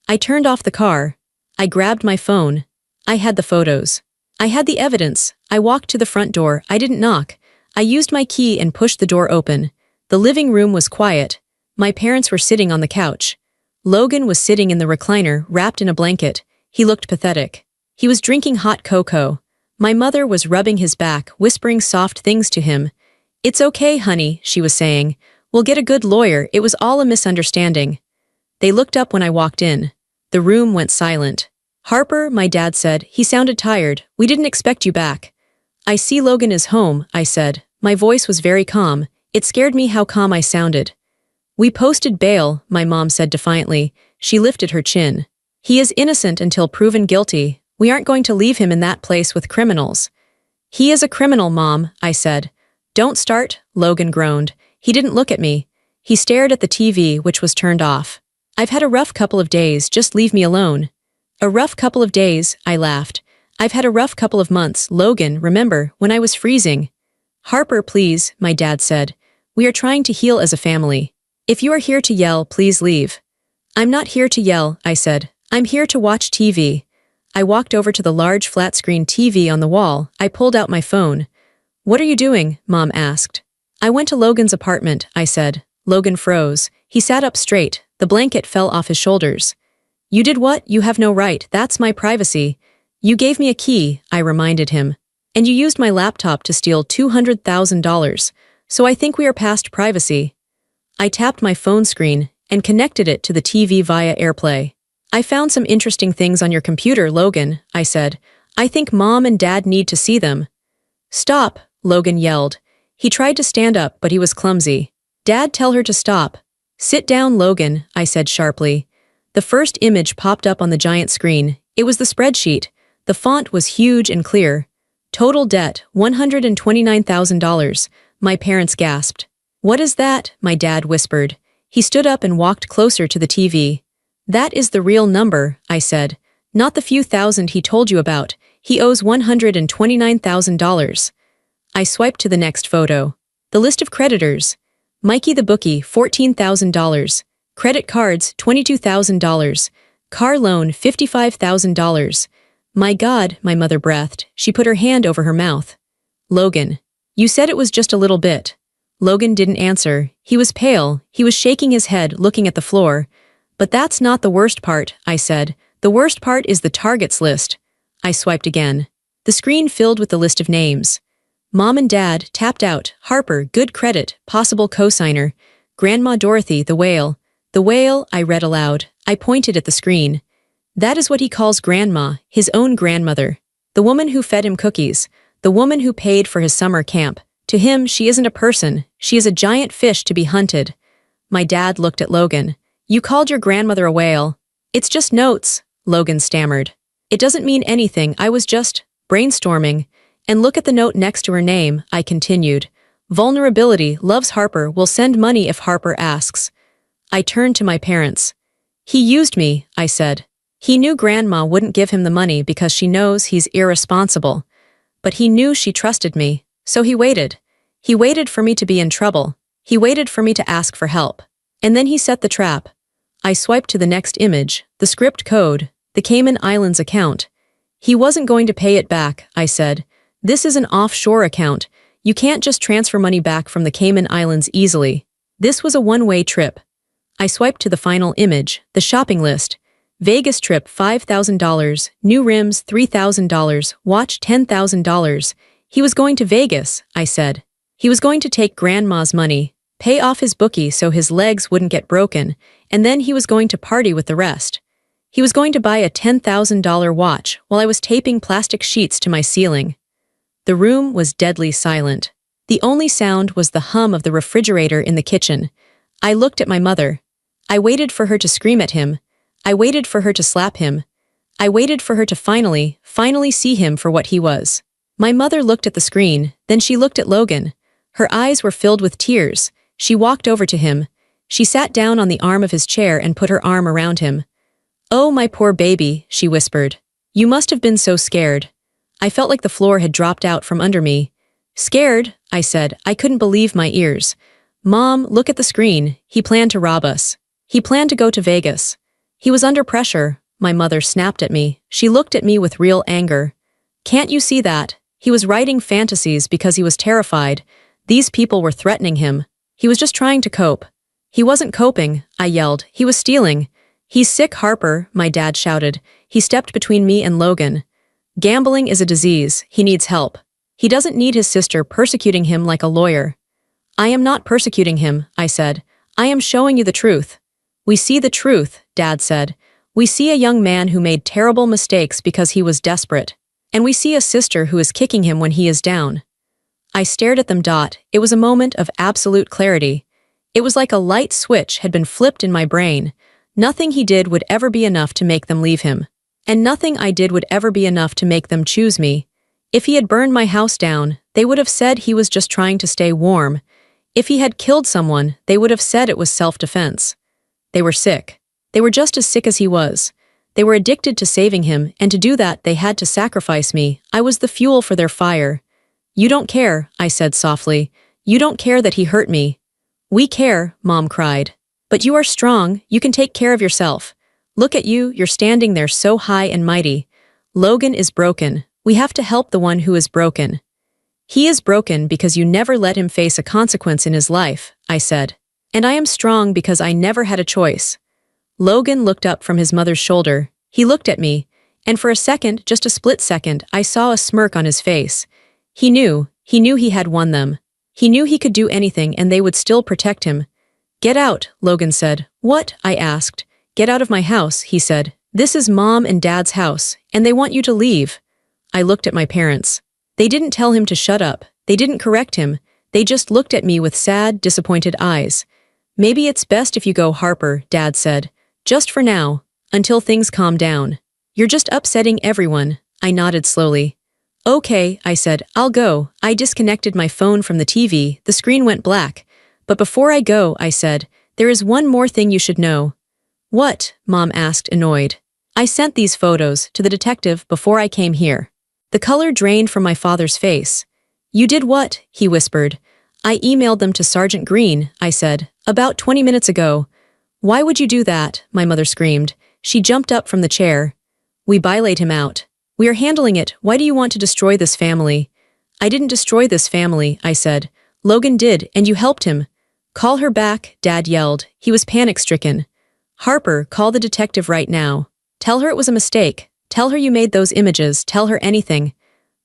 I turned off the car. I grabbed my phone. I had the photos. I had the evidence. I walked to the front door. I didn't knock. I used my key and pushed the door open. The living room was quiet. My parents were sitting on the couch. Logan was sitting in the recliner, wrapped in a blanket. He looked pathetic. He was drinking hot cocoa. My mother was rubbing his back, whispering soft things to him. "It's okay, honey," she was saying. "We'll get a good lawyer. It was all a misunderstanding." They looked up when I walked in. The room went silent. "Harper," my dad said. He sounded tired. "We didn't expect you back." "I see Logan is home," I said. My voice was very calm. It scared me how calm I sounded. "We posted bail," my mom said defiantly. She lifted her chin. "He is innocent until proven guilty. We aren't going to leave him in that place with criminals." "He is a criminal, Mom," I said. "Don't start," Logan groaned. He didn't look at me. He stared at the TV, which was turned off. "I've had a rough couple of days, just leave me alone." "A rough couple of days," I laughed. "I've had a rough couple of months, Logan, remember, when I was freezing." "Harper, please," my dad said. "We are trying to heal as a family. If you are here to yell, please leave." "I'm not here to yell," I said. "I'm here to watch TV." I walked over to the large flat-screen TV on the wall. I pulled out my phone. "What are you doing?" Mom asked. "I went to Logan's apartment," I said. Logan froze. He sat up straight. The blanket fell off his shoulders. "You did what? You have no right. That's my privacy." "You gave me a key," I reminded him. "And you used my laptop to steal $200,000. So I think we are past privacy." I tapped my phone screen and connected it to the TV via AirPlay. "I found some interesting things on your computer, Logan," I said. "I think Mom and Dad need to see them." "Stop," Logan yelled. He tried to stand up, but he was clumsy. "Dad, tell her to stop." "Sit down, Logan," I said sharply. The first image popped up on the giant screen. It was the spreadsheet. The font was huge and clear. "Total debt, $129,000. My parents gasped. "What is that?" my dad whispered. He stood up and walked closer to the TV. "That is the real number," I said. "Not the few thousand he told you about. He owes $129,000. I swiped to the next photo. The list of creditors. Mikey the bookie, $14,000. Credit cards, $22,000. Car loan, $55,000. "My God," my mother breathed. She put her hand over her mouth. "Logan, you said it was just a little bit." Logan didn't answer. He was pale. He was shaking his head, looking at the floor. "But that's not the worst part," I said. "The worst part is the targets list." I swiped again. The screen filled with the list of names. Mom and Dad, tapped out. Harper, good credit, possible cosigner. Grandma Dorothy, the whale. The whale, I read aloud. I pointed at the screen. "That is what he calls Grandma, his own grandmother. The woman who fed him cookies. The woman who paid for his summer camp. To him, she isn't a person. She is a giant fish to be hunted." My dad looked at Logan. "You called your grandmother a whale." "It's just notes," Logan stammered. "It doesn't mean anything. I was just brainstorming." "And look at the note next to her name," I continued. Vulnerability loves Harper will send money if Harper asks. I turned to my parents. He used me, I said. He knew Grandma wouldn't give him the money because she knows he's irresponsible. But he knew she trusted me, so he waited. He waited for me to be in trouble. He waited for me to ask for help. And then he set the trap. I swiped to the next image, the script code, the Cayman Islands account. He wasn't going to pay it back, I said. This is an offshore account. You can't just transfer money back from the Cayman Islands easily. This was a one-way trip. I swiped to the final image, the shopping list. Vegas trip $5,000, new rims $3,000, watch $10,000. He was going to Vegas, I said. He was going to take Grandma's money, pay off his bookie so his legs wouldn't get broken, and then he was going to party with the rest. He was going to buy a $10,000 watch while I was taping plastic sheets to my ceiling. The room was deadly silent. The only sound was the hum of the refrigerator in the kitchen. I looked at my mother. I waited for her to scream at him. I waited for her to slap him. I waited for her to finally see him for what he was. My mother looked at the screen, then she looked at Logan. Her eyes were filled with tears. She walked over to him. She sat down on the arm of his chair and put her arm around him. "Oh, my poor baby," she whispered. "You must have been so scared." I felt like the floor had dropped out from under me. "Scared?" I said. I couldn't believe my ears. "Mom, look at the screen. He planned to rob us. He planned to go to Vegas. He was under pressure." My mother snapped at me. She looked at me with real anger. "Can't you see that? He was writing fantasies because he was terrified. These people were threatening him. He was just trying to cope." "He wasn't coping," I yelled. "He was stealing." "He's sick, Harper," my dad shouted. He stepped between me and Logan. "Gambling is a disease. He needs help. He doesn't need his sister persecuting him like a lawyer." "I am not persecuting him," I said. "I am showing you the truth." "We see the truth," Dad said. "We see a young man who made terrible mistakes because he was desperate. And we see a sister who is kicking him when he is down." I stared at them. It was a moment of absolute clarity. It was like a light switch had been flipped in my brain. Nothing he did would ever be enough to make them leave him. And nothing I did would ever be enough to make them choose me. If he had burned my house down, they would have said he was just trying to stay warm. If he had killed someone, they would have said it was self-defense. They were sick. They were just as sick as he was. They were addicted to saving him, and to do that they had to sacrifice me. I was the fuel for their fire. "You don't care," I said softly. "You don't care that he hurt me." "We care," Mom cried. "But you are strong. You can take care of yourself. Look at you, you're standing there so high and mighty. Logan is broken. We have to help the one who is broken." "He is broken because you never let him face a consequence in his life," I said. "And I am strong because I never had a choice." Logan looked up from his mother's shoulder. He looked at me, and for a second, just a split second, I saw a smirk on his face. He knew he had won them. He knew he could do anything and they would still protect him. "Get out," Logan said. "What?" I asked. "Get out of my house," he said. "This is Mom and Dad's house, and they want you to leave." I looked at my parents. They didn't tell him to shut up. They didn't correct him. They just looked at me with sad, disappointed eyes. "Maybe it's best if you go, Harper," Dad said. "Just for now, until things calm down. You're just upsetting everyone." I nodded slowly. "Okay," I said, "I'll go." I disconnected my phone from the TV. The screen went black. "But before I go," I said, "there is one more thing you should know." "What?" Mom asked, annoyed. "I sent these photos to the detective before I came here." The color drained from my father's face. "You did what?" he whispered. "I emailed them to Sergeant Green," I said, "about 20 minutes ago." "Why would you do that?" my mother screamed. She jumped up from the chair. "We laid him out. We are handling it. Why do you want to destroy this family?" "I didn't destroy this family," I said. "Logan did, and you helped him." "Call her back," Dad yelled. He was panic-stricken. "Harper, call the detective right now. Tell her it was a mistake. Tell her you made those images. Tell her anything."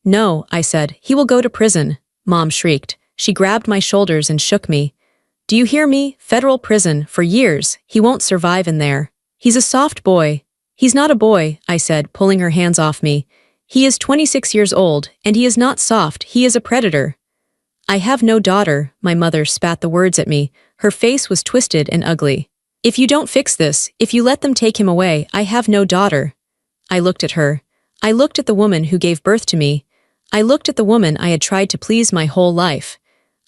"No," I said. "He will go to prison." Mom shrieked. She grabbed my shoulders and shook me. "Do you hear me? Federal prison, for years. He won't survive in there. He's a soft boy." "He's not a boy," I said, pulling her hands off me. "He is 26 years old, and he is not soft. He is a predator." "I have no daughter," my mother spat the words at me. Her face was twisted and ugly. "If you don't fix this, if you let them take him away, I have no daughter." I looked at her. I looked at the woman who gave birth to me. I looked at the woman I had tried to please my whole life.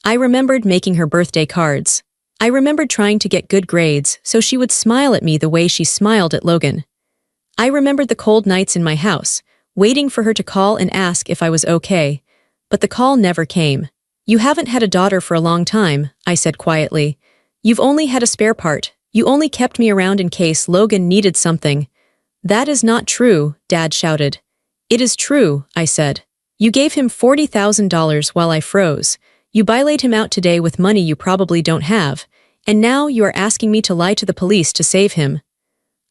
I remembered making her birthday cards. I remembered trying to get good grades so she would smile at me the way she smiled at Logan. I remembered the cold nights in my house, waiting for her to call and ask if I was okay. But the call never came. "You haven't had a daughter for a long time," I said quietly. "You've only had a spare part. You only kept me around in case Logan needed something." "That is not true," Dad shouted. "It is true," I said. "You gave him $40,000 while I froze. You bailaid him out today with money you probably don't have. And now you are asking me to lie to the police to save him."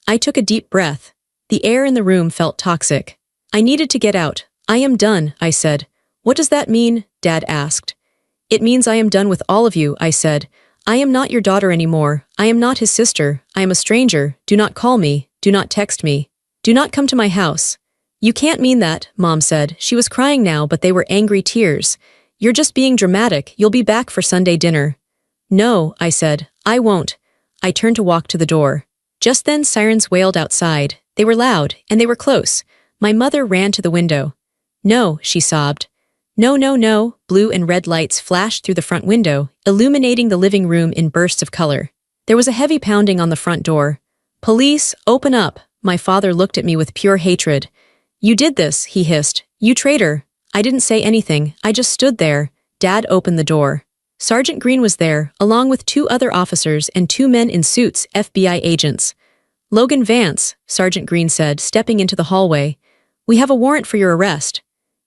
I took a deep breath. The air in the room felt toxic. I needed to get out. "I am done," I said. "What does that mean?" Dad asked. "It means I am done with all of you," I said. "I am not your daughter anymore. I am not his sister. I am a stranger. Do not call me. Do not text me. Do not come to my house." "You can't mean that," Mom said. She was crying now, but they were angry tears. "You're just being dramatic. You'll be back for Sunday dinner." "No," I said. "I won't." I turned to walk to the door. Just then sirens wailed outside. They were loud, and they were close. My mother ran to the window. "No," she sobbed. "No, no, no." Blue and red lights flashed through the front window, illuminating the living room in bursts of color. There was a heavy pounding on the front door. "Police, open up." My father looked at me with pure hatred. "You did this," he hissed. "You traitor." I didn't say anything. I just stood there. Dad opened the door. Sergeant Green was there, along with 2 other officers and 2 men in suits, FBI agents. "Logan Vance," Sergeant Green said, stepping into the hallway. "We have a warrant for your arrest."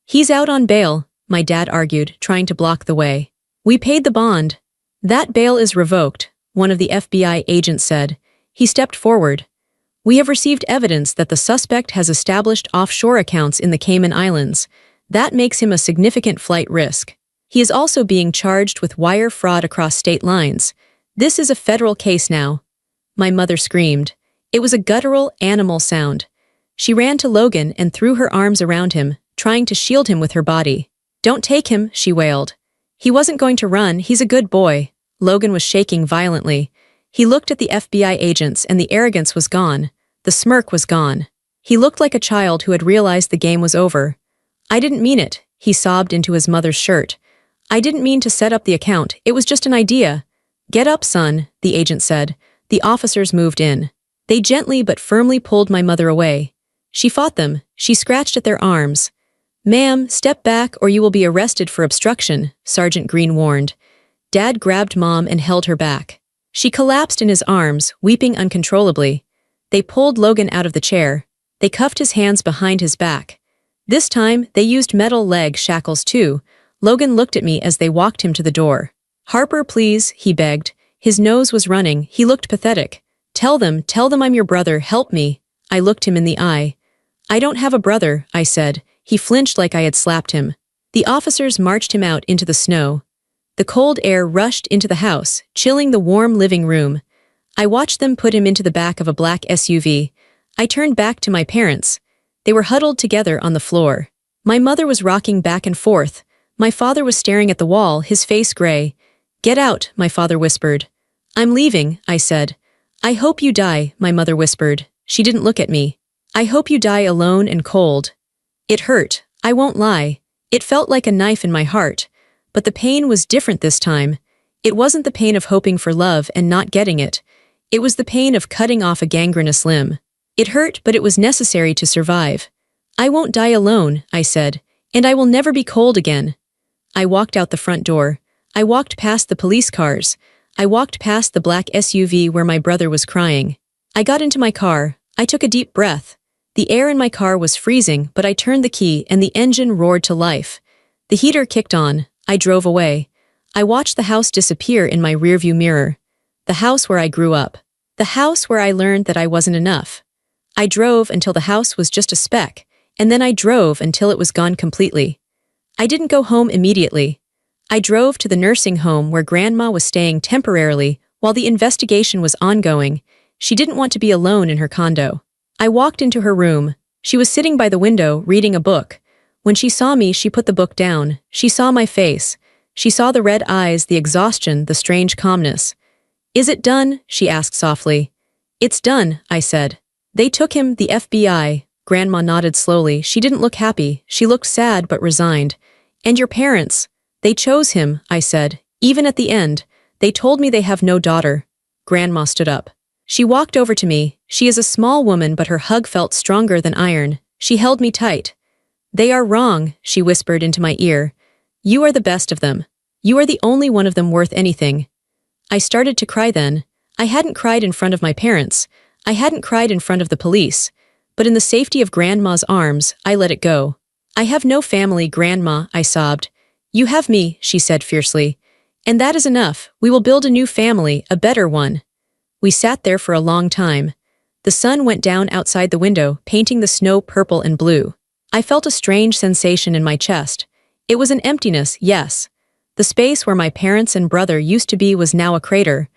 "He's out on bail," my dad argued, trying to block the way. "We paid the bond." "That bail is revoked," one of the FBI agents said. He stepped forward. "We have received evidence that the suspect has established offshore accounts in the Cayman Islands. That makes him a significant flight risk. He is also being charged with wire fraud across state lines. This is a federal case now." My mother screamed. It was a guttural, animal sound. She ran to Logan and threw her arms around him, trying to shield him with her body. "Don't take him," she wailed. "He wasn't going to run. He's a good boy." Logan was shaking violently. He looked at the FBI agents and the arrogance was gone. The smirk was gone. He looked like a child who had realized the game was over. "I didn't mean it," he sobbed into his mother's shirt. "I didn't mean to set up the account. It was just an idea." "Get up, son," the agent said. The officers moved in. They gently but firmly pulled my mother away. She fought them. She scratched at their arms. "Ma'am, step back or you will be arrested for obstruction," Sergeant Green warned. Dad grabbed Mom and held her back. She collapsed in his arms, weeping uncontrollably. They pulled Logan out of the chair. They cuffed his hands behind his back. This time, they used metal leg shackles too. Logan looked at me as they walked him to the door. "Harper, please," he begged. His nose was running. He looked pathetic. Tell them I'm your brother. Help me." I looked him in the eye. "I don't have a brother," I said. He flinched like I had slapped him. The officers marched him out into the snow. The cold air rushed into the house, chilling the warm living room. I watched them put him into the back of a black SUV. I turned back to my parents. They were huddled together on the floor. My mother was rocking back and forth. My father was staring at the wall, his face gray. "Get out," my father whispered. "I'm leaving," I said. "I hope you die," my mother whispered. She didn't look at me. "I hope you die alone and cold." It hurt. I won't lie. It felt like a knife in my heart. But the pain was different this time. It wasn't the pain of hoping for love and not getting it. It was the pain of cutting off a gangrenous limb. It hurt, but it was necessary to survive. "I won't die alone," I said, "and I will never be cold again." I walked out the front door. I walked past the police cars. I walked past the black SUV where my brother was crying. I got into my car. I took a deep breath. The air in my car was freezing, but I turned the key and the engine roared to life. The heater kicked on. I drove away. I watched the house disappear in my rearview mirror. The house where I grew up. The house where I learned that I wasn't enough. I drove until the house was just a speck, and then I drove until it was gone completely. I didn't go home immediately. I drove to the nursing home where Grandma was staying temporarily while the investigation was ongoing. She didn't want to be alone in her condo. I walked into her room. She was sitting by the window, reading a book. When she saw me, she put the book down. She saw my face. She saw the red eyes, the exhaustion, the strange calmness. "Is it done?" she asked softly. "It's done," I said. "They took him, the FBI." Grandma nodded slowly. She didn't look happy. She looked sad but resigned. "And your parents? They chose him," I said. Even at the end, they told me they have no daughter. Grandma stood up. She walked over to me. She is a small woman, but her hug felt stronger than iron. She held me tight. They are wrong, she whispered into my ear. You are the best of them. You are the only one of them worth anything. I started to cry then. I hadn't cried in front of my parents. I hadn't cried in front of the police. But in the safety of Grandma's arms, I let it go. I have no family, Grandma, I sobbed. You have me, she said fiercely. And that is enough. We will build a new family, a better one. We sat there for a long time. The sun went down outside the window, painting the snow purple and blue. I felt a strange sensation in my chest. It was an emptiness, yes. The space where my parents and brother used to be was now a crater.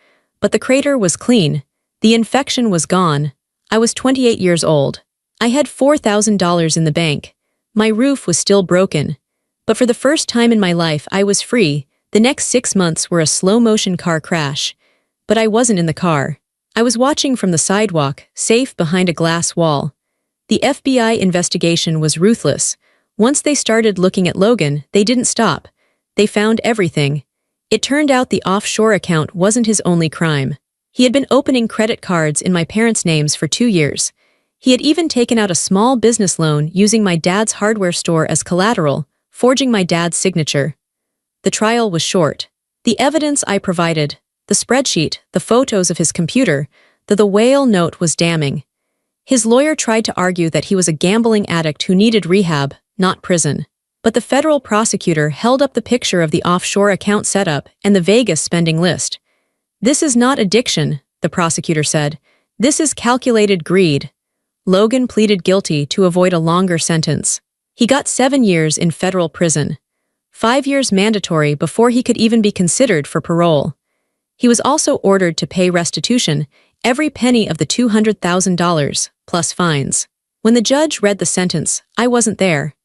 But the crater was clean. The infection was gone. I was 28 years old. I had $4,000 in the bank. My roof was still broken. But for the first time in my life, I was free. The next 6 months were a slow-motion car crash. But I wasn't in the car. I was watching from the sidewalk, safe behind a glass wall. The FBI investigation was ruthless. Once they started looking at Logan, they didn't stop. They found everything. It turned out the offshore account wasn't his only crime. He had been opening credit cards in my parents' names for 2 years. He had even taken out a small business loan using my dad's hardware store as collateral, forging my dad's signature. The trial was short. The evidence I provided, the spreadsheet, the photos of his computer, the whale note was damning. His lawyer tried to argue that he was a gambling addict who needed rehab, not prison. But the federal prosecutor held up the picture of the offshore account setup and the Vegas spending list. This is not addiction, the prosecutor said. This is calculated greed. Logan pleaded guilty to avoid a longer sentence. He got 7 years in federal prison. 5 years mandatory before he could even be considered for parole. He was also ordered to pay restitution, every penny of the $200,000, plus fines. When the judge read the sentence, I wasn't there.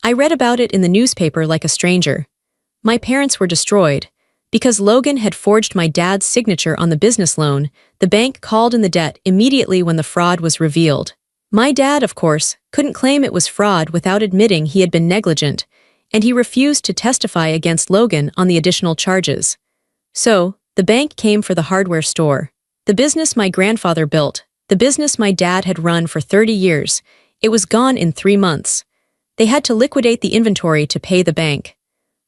I read about it in the newspaper like a stranger. My parents were destroyed. Because Logan had forged my dad's signature on the business loan, the bank called in the debt immediately when the fraud was revealed. My dad, of course, couldn't claim it was fraud without admitting he had been negligent, and he refused to testify against Logan on the additional charges. So, the bank came for the hardware store. The business my grandfather built, the business my dad had run for 30 years, it was gone in 3 months. They had to liquidate the inventory to pay the bank.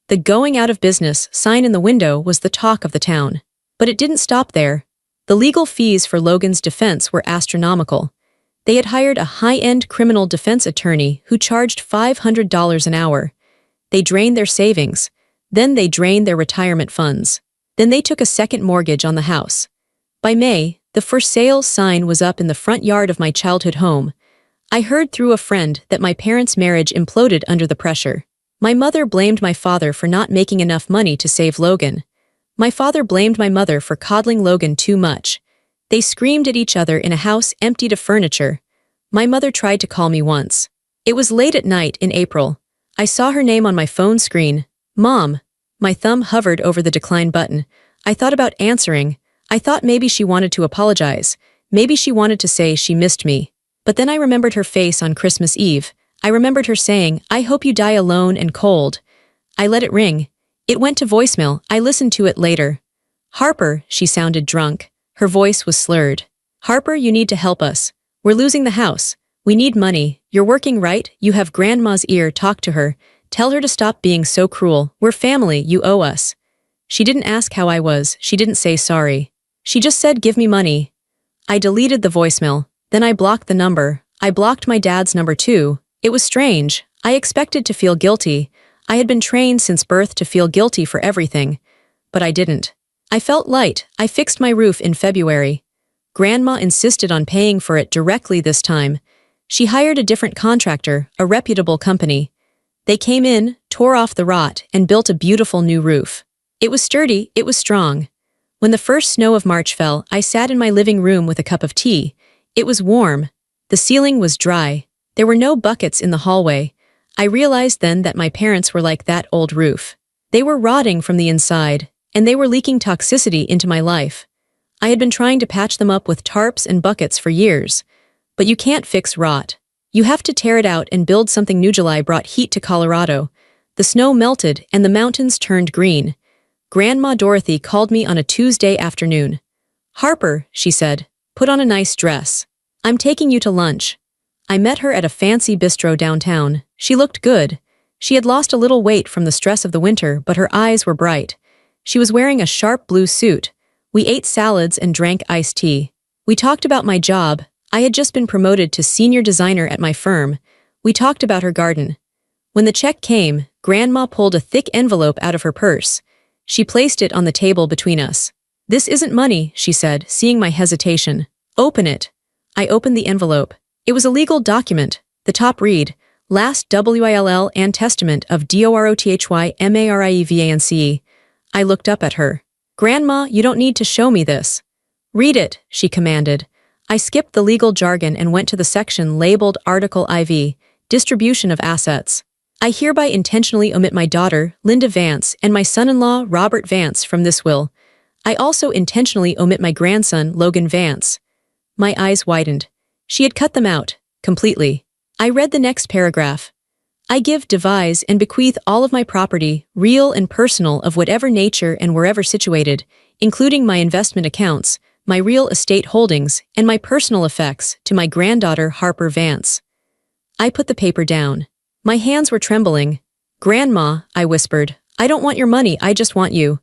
The going out of business sign in the window was the talk of the town. But it didn't stop there. The legal fees for Logan's defense were astronomical. They had hired a high-end criminal defense attorney who charged $500 an hour. They drained their savings. Then they drained their retirement funds. Then they took a second mortgage on the house. By May, the for sale sign was up in the front yard of my childhood home. I heard through a friend that my parents' marriage imploded under the pressure. My mother blamed my father for not making enough money to save Logan. My father blamed my mother for coddling Logan too much. They screamed at each other in a house emptied of furniture. My mother tried to call me once. It was late at night in April. I saw her name on my phone screen. Mom. My thumb hovered over the decline button. I thought about answering. I thought maybe she wanted to apologize. Maybe she wanted to say she missed me. But then I remembered her face on Christmas Eve. I remembered her saying, "I hope you die alone and cold." I let it ring. It went to voicemail. I listened to it later. "Harper," she sounded drunk. Her voice was slurred. "Harper, you need to help us. We're losing the house. We need money. You're working, right? You have Grandma's ear. Talk to her. Tell her to stop being so cruel. We're family. You owe us." She didn't ask how I was. She didn't say sorry. She just said, "Give me money." I deleted the voicemail. Then I blocked the number. I blocked my dad's number too. It was strange. I expected to feel guilty. I had been trained since birth to feel guilty for everything. But I didn't. I felt light. I fixed my roof in February. Grandma insisted on paying for it directly this time. She hired a different contractor, a reputable company. They came in, tore off the rot, and built a beautiful new roof. It was sturdy, it was strong. When the first snow of March fell, I sat in my living room with a cup of tea. It was warm. The ceiling was dry. There were no buckets in the hallway. I realized then that my parents were like that old roof. They were rotting from the inside, and they were leaking toxicity into my life. I had been trying to patch them up with tarps and buckets for years. But you can't fix rot. You have to tear it out and build something new. July brought heat to Colorado. The snow melted and the mountains turned green. Grandma Dorothy called me on a Tuesday afternoon. "Harper," she said, "put on a nice dress. I'm taking you to lunch." I met her at a fancy bistro downtown. She looked good. She had lost a little weight from the stress of the winter, but her eyes were bright. She was wearing a sharp blue suit. We ate salads and drank iced tea. We talked about my job. I had just been promoted to senior designer at my firm. We talked about her garden. When the check came, Grandma pulled a thick envelope out of her purse. She placed it on the table between us. "This isn't money," she said, seeing my hesitation. "Open it." I opened the envelope. It was a legal document. The top read, "Last will and testament of Dorothymarivance." I looked up at her. "Grandma, you don't need to show me this." "Read it," she commanded. I skipped the legal jargon and went to the section labeled Article IV, Distribution of Assets. "I hereby intentionally omit my daughter, Linda Vance, and my son-in-law, Robert Vance, from this will. I also intentionally omit my grandson, Logan Vance." My eyes widened. She had cut them out, completely. I read the next paragraph. "I give, devise, and bequeath all of my property, real and personal of whatever nature and wherever situated, including my investment accounts, my real estate holdings, and my personal effects, to my granddaughter Harper Vance." I put the paper down. My hands were trembling. "Grandma," I whispered, "I don't want your money, I just want you."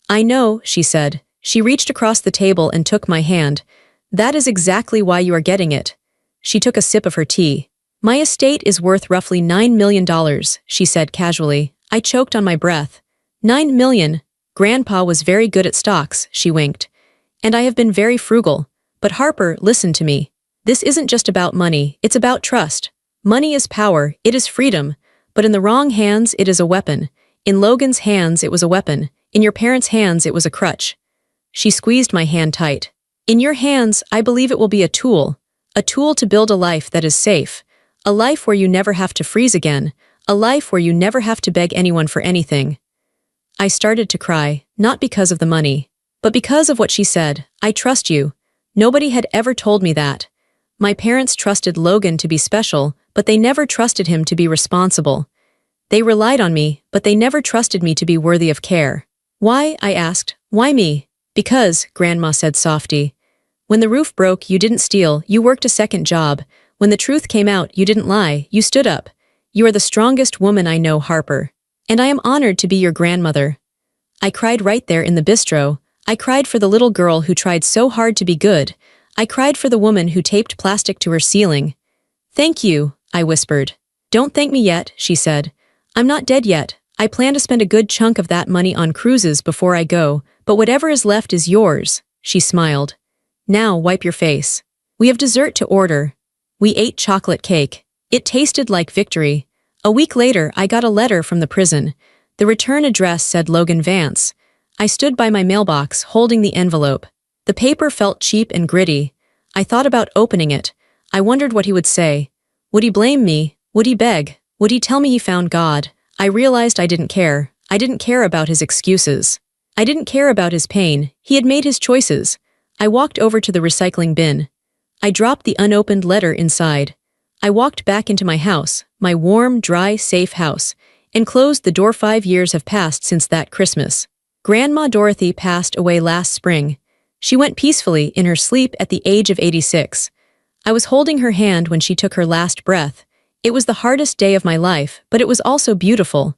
"I know," she said. She reached across the table and took my hand. "That is exactly why you are getting it." She took a sip of her tea. "My estate is worth roughly $9 million, she said casually. I choked on my breath. $9 million. Grandpa was very good at stocks, she winked. "And I have been very frugal. But Harper, listen to me. This isn't just about money, it's about trust. Money is power, it is freedom. But in the wrong hands, it is a weapon. In Logan's hands, it was a weapon. In your parents' hands, it was a crutch." She squeezed my hand tight. "In your hands, I believe it will be a tool to build a life that is safe. A life where you never have to freeze again. A life where you never have to beg anyone for anything." I started to cry, not because of the money, but because of what she said. "I trust you." Nobody had ever told me that. My parents trusted Logan to be special, but they never trusted him to be responsible. They relied on me, but they never trusted me to be worthy of care. "Why?" I asked. "Why me?" "Because," Grandma said softly. "When the roof broke, you didn't steal, you worked a second job. When the truth came out, you didn't lie, you stood up. You are the strongest woman I know, Harper. And I am honored to be your grandmother." I cried right there in the bistro. I cried for the little girl who tried so hard to be good. I cried for the woman who taped plastic to her ceiling. "Thank you," I whispered. "Don't thank me yet," she said. "I'm not dead yet. I plan to spend a good chunk of that money on cruises before I go, but whatever is left is yours," she smiled. "Now wipe your face. We have dessert to order." We ate chocolate cake. It tasted like victory. A week later, I got a letter from the prison. The return address said Logan Vance. I stood by my mailbox, holding the envelope. The paper felt cheap and gritty. I thought about opening it. I wondered what he would say. Would he blame me? Would he beg? Would he tell me he found God? I realized I didn't care. I didn't care about his excuses. I didn't care about his pain. He had made his choices. I walked over to the recycling bin. I dropped the unopened letter inside. I walked back into my house, my warm, dry, safe house, and closed the door. 5 years have passed since that Christmas. Grandma Dorothy passed away last spring. She went peacefully in her sleep at the age of 86. I was holding her hand when she took her last breath. It was the hardest day of my life, but it was also beautiful.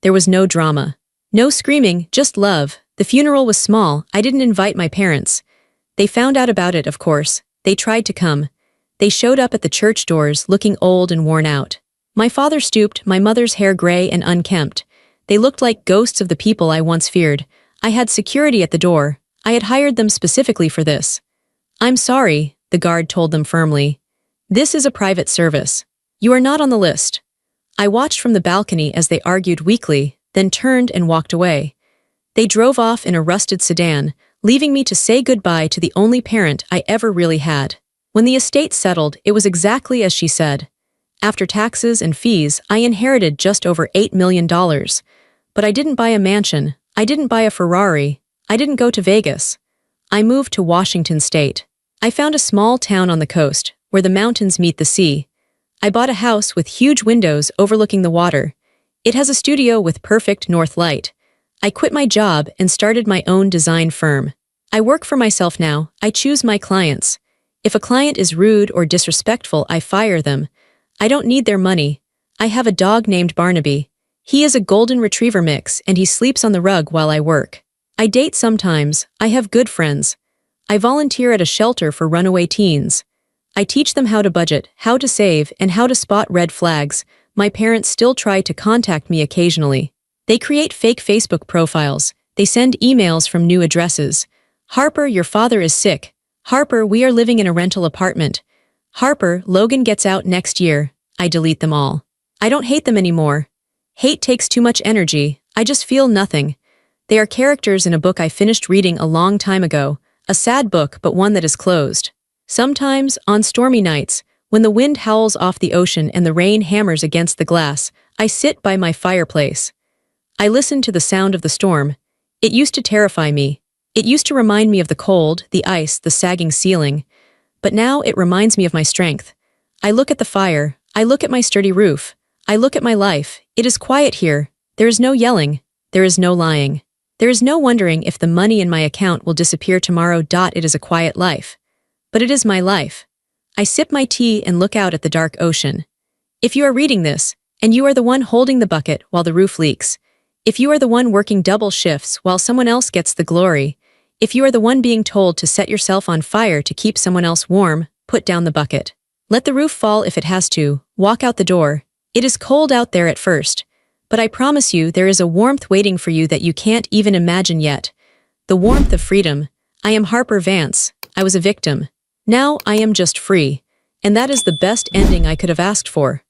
There was no drama. No screaming, just love. The funeral was small. I didn't invite my parents. They found out about it, of course. They tried to come. They showed up at the church doors, looking old and worn out. My father stooped, my mother's hair gray and unkempt. They looked like ghosts of the people I once feared. I had security at the door. I had hired them specifically for this. "I'm sorry," the guard told them firmly. "This is a private service. You are not on the list." I watched from the balcony as they argued weakly, then turned and walked away. They drove off in a rusted sedan, leaving me to say goodbye to the only parent I ever really had. When the estate settled, it was exactly as she said. After taxes and fees, I inherited just over $8 million. But I didn't buy a mansion. I didn't buy a Ferrari. I didn't go to Vegas. I moved to Washington State. I found a small town on the coast, where the mountains meet the sea. I bought a house with huge windows overlooking the water. It has a studio with perfect north light. I quit my job and started my own design firm. I work for myself now. I choose my clients. If a client is rude or disrespectful, I fire them. I don't need their money. I have a dog named Barnaby. He is a golden retriever mix and he sleeps on the rug while I work. I date sometimes. I have good friends. I volunteer at a shelter for runaway teens. I teach them how to budget, how to save, and how to spot red flags. My parents still try to contact me occasionally. They create fake Facebook profiles. They send emails from new addresses. Harper, your father is sick. Harper, we are living in a rental apartment. Harper, Logan gets out next year. I delete them all. I don't hate them anymore. Hate takes too much energy. I just feel nothing. They are characters in a book I finished reading a long time ago. A sad book, but one that is closed. Sometimes, on stormy nights, when the wind howls off the ocean and the rain hammers against the glass, I sit by my fireplace. I listen to the sound of the storm. It used to terrify me. It used to remind me of the cold, the ice, the sagging ceiling. But now it reminds me of my strength. I look at the fire. I look at my sturdy roof. I look at my life. It is quiet here. There is no yelling. There is no lying. There is no wondering if the money in my account will disappear tomorrow. It is a quiet life. But it is my life. I sip my tea and look out at the dark ocean. If you are reading this, and you are the one holding the bucket while the roof leaks, if you are the one working double shifts while someone else gets the glory, if you are the one being told to set yourself on fire to keep someone else warm, put down the bucket. Let the roof fall if it has to. Walk out the door. It is cold out there at first, but I promise you there is a warmth waiting for you that you can't even imagine yet. The warmth of freedom. I am Harper Vance. I was a victim. Now I am just free. And that is the best ending I could have asked for.